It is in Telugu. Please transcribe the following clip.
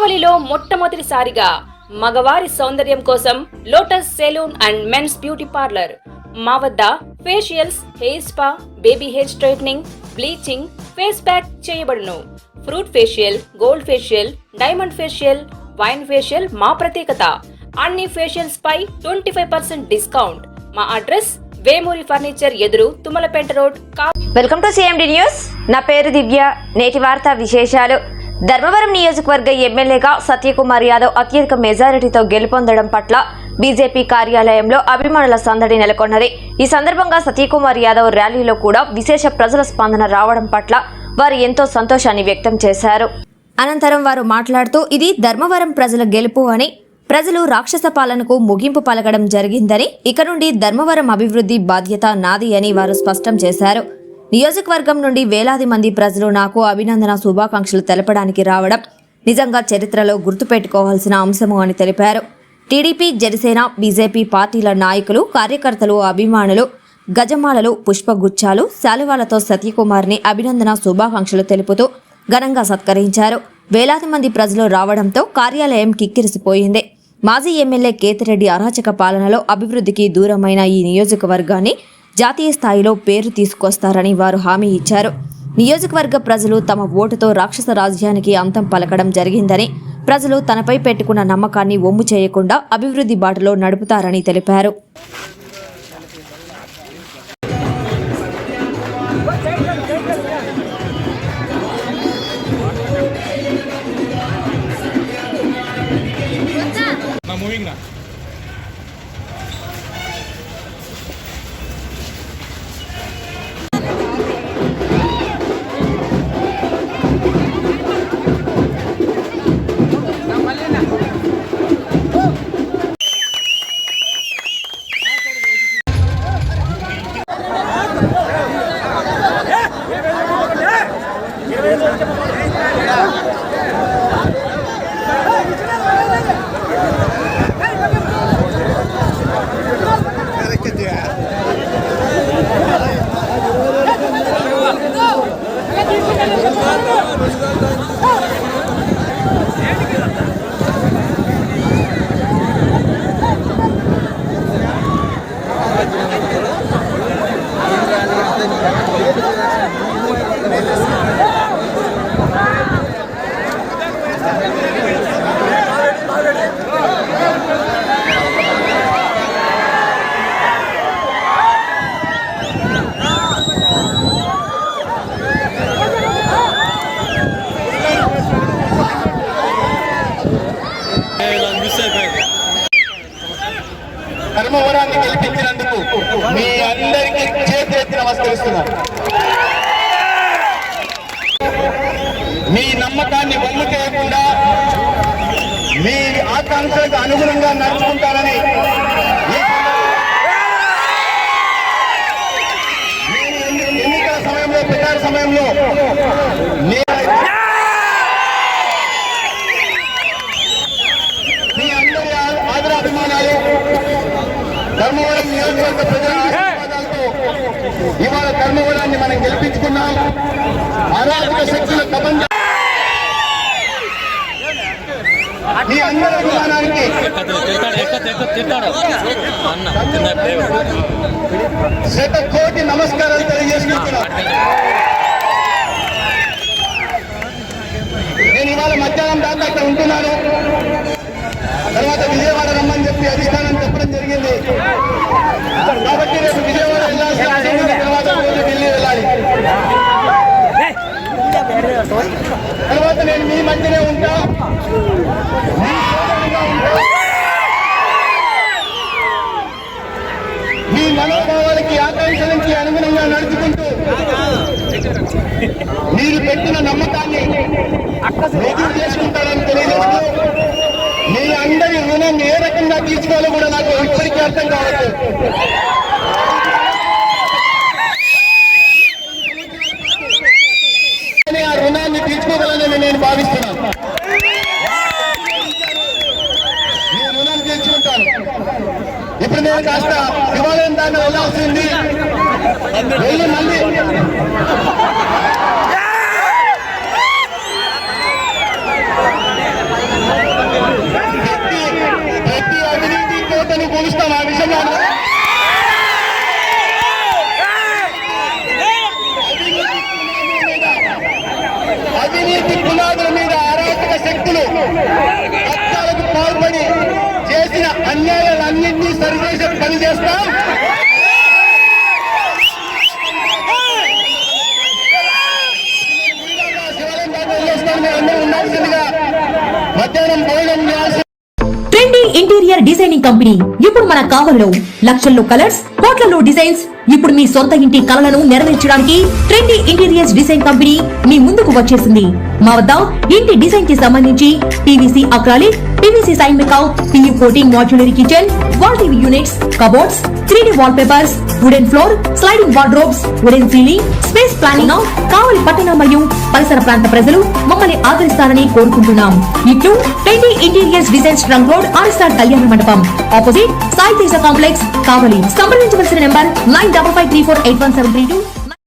కావలిలో మొట్టమొదటిసారిగా మగవారి సౌందర్యం కోసం lotus saloon and men's beauty parlour. మా వద్ద facials, hair spa, baby hair straightening, bleaching, face pack చేయబడును. Fruit facial, gold facial, diamond facial, wine facial మా ప్రత్యేకత. అన్ని ఫేషియల్స్ పై 25% డిస్కౌంట్. మా అడ్రస్ వేమూరి ఫర్నిచర్ ఎదురు, Tummalapeta road. Welcome to CMD news. నా పేరు దివ్య. నేటి వార్తా విశేషాలు. ధర్మవరం నియోజకవర్గ ఎమ్మెల్యేగా సత్యకుమార్ యాదవ్ అత్యధిక మెజారిటీతో గెలుపొందడం పట్ల బీజేపీ కార్యాలయంలో అభిమానుల సందడి నెలకొన్నది. ఈ సందర్భంగా సత్యకుమార్ యాదవ్ ర్యాలీలో కూడా విశేష ప్రజల స్పందన రావడం పట్ల వారు ఎంతో సంతోషాన్ని వ్యక్తం చేశారు. అనంతరం వారు మాట్లాడుతూ ఇది ధర్మవరం ప్రజల గెలుపు అని, ప్రజలు రాక్షస పాలనకు ముగింపు పలకడం జరిగిందని, ఇక నుండి ధర్మవరం అభివృద్ధి బాధ్యత నాది అని వారు స్పష్టం చేశారు. నియోజకవర్గం నుండి వేలాది మంది ప్రజలు నాకు అభినందన శుభాకాంక్షలు తెలపడానికి రావడం నిజంగా చరిత్రలో గుర్తుపెట్టుకోవాల్సిన అంశము అని తెలిపారు. టీడీపీ, జనసేన, బీజేపీ పార్టీల నాయకులు, కార్యకర్తలు, అభిమానులు గజమాలలు, పుష్పగుచ్చాలు, శాలువాలతో సత్యకుమార్ని అభినందన శుభాకాంక్షలు తెలుపుతూ ఘనంగా సత్కరించారు. వేలాది మంది ప్రజలు రావడంతో కార్యాలయం కిక్కిరిసిపోయింది. మాజీ ఎమ్మెల్యే కేతిరెడ్డి అరాచక పాలనలో అభివృద్ధికి దూరమైన ఈ నియోజకవర్గాన్ని జాతీయ స్థాయిలో పేరు తీసుకొస్తారని వారు హామీ ఇచ్చారు. నియోజకవర్గ ప్రజలు తమ ఓటుతో రాక్షస రాజ్యానికి అంతం పలకడం జరిగిందని, ప్రజలు తనపై పెట్టుకున్న నమ్మకాన్ని వమ్ము చేయకుండా అభివృద్ధి బాటలో నడుపుతారని తెలిపారు. ధర్మవరాన్ని గెలిపించినందుకు మీ అందరికీ చేతులెత్తి నమస్కరిస్తున్నాను. మీ నమ్మకాన్ని వమ్ము చేయకుండా మీ ఆకాంక్షలకు అనుగుణంగా నడుచుకుంటారని ఎన్నికల సమయంలో, ప్రచార సమయంలో మీ అందరి ఆదరాభిమానాలు, ధర్మవరం నియోజకవర్గ ప్రజల ఆశీర్వాదాలతో ఇవాళ ధర్మవరాన్ని మనం గెలిపించుకున్నాం. అరాజక శక్తుల కబంధ మీ అందరి అభిమానానికి శతకోటి నమస్కారాలు తెలియజేసుకుంటున్నాను. నేను ఇవాళ మధ్యాహ్నం దాకా ఇక్కడ ఉంటున్నాను. తర్వాత విజయవాడ రమ్మని చెప్పి అధిష్టానం చెప్పడం జరిగింది. కాబట్టి రేపు విజయవాడ వెళ్ళాల్సిన అవసరం ఉంది. తర్వాత రోజు ఢిల్లీ వెళ్ళాలి. తర్వాత నేను మీ మధ్యనే ఉంటా. మీ మనోభావాలకి, ఆకాంక్షలకి అనుగుణంగా నడుచుకుంటూ మీరు పెట్టిన నమ్మకాన్ని రుజువు చేసుకుంటారని తెలియజేస్తూ, మీ అందరి రుణం ఏ రకంగా తీసుకోవాలో కూడా నాకు ఇప్పటికీ అర్థం కావచ్చు. ఆ రుణాన్ని తీర్చుకోగలనని నేను భావిస్తున్నాను. ఈ రుణాన్ని తీర్చుకుంటాను. ఇప్పుడు నేను కాస్త శివాలయం దాన్ని వెళ్ళాల్సింది. వెళ్ళి మళ్ళీ వీటి పునాదుల మీద అరాచక శక్తులు హత్యలకు పాల్పడి చేసిన అన్యాయాలన్నింటినీ సరిచేసే పని చేస్తాం. మధ్యాహ్నం భోజనం చేయాల్సి ట్రెండీ ఇంటీరియర్ డిజైనింగ్ కంపెనీ ఇప్పుడు మన కావలిలో లక్షల్లో కలర్స్, కోట్లలో డిజైన్స్. ఇప్పుడు మీ సొంత ఇంటి కలలను నెరవేర్చడానికి ట్రెండీ ఇంటీరియర్స్ డిజైన్ కంపెనీ మీ ముందుకు వచ్చేసింది. మా వద్ద ఇంటి డిజైన్ కి సంబంధించి పీవీసీ అక్రాలిక్, పీవీసీ సైన్ మేకౌట్, PU coating modular kitchen, wall TV units, cupboards, 3D wall papers, wooden floor, sliding wardrobes, wooden ceiling, space planning. Kavali పట్టణ మరియు పరిసర ప్రాంత ప్రజలు మమ్మల్ని ఆదరిస్తారని కోరుకుంటున్నాం. ఇట్లు trendy interiors designs trunk road, RSR Kalyana Mandapam, opposite Sai Teja complex, Kavali. సంప్రదించవలసిన నెంబర్ 9553481732.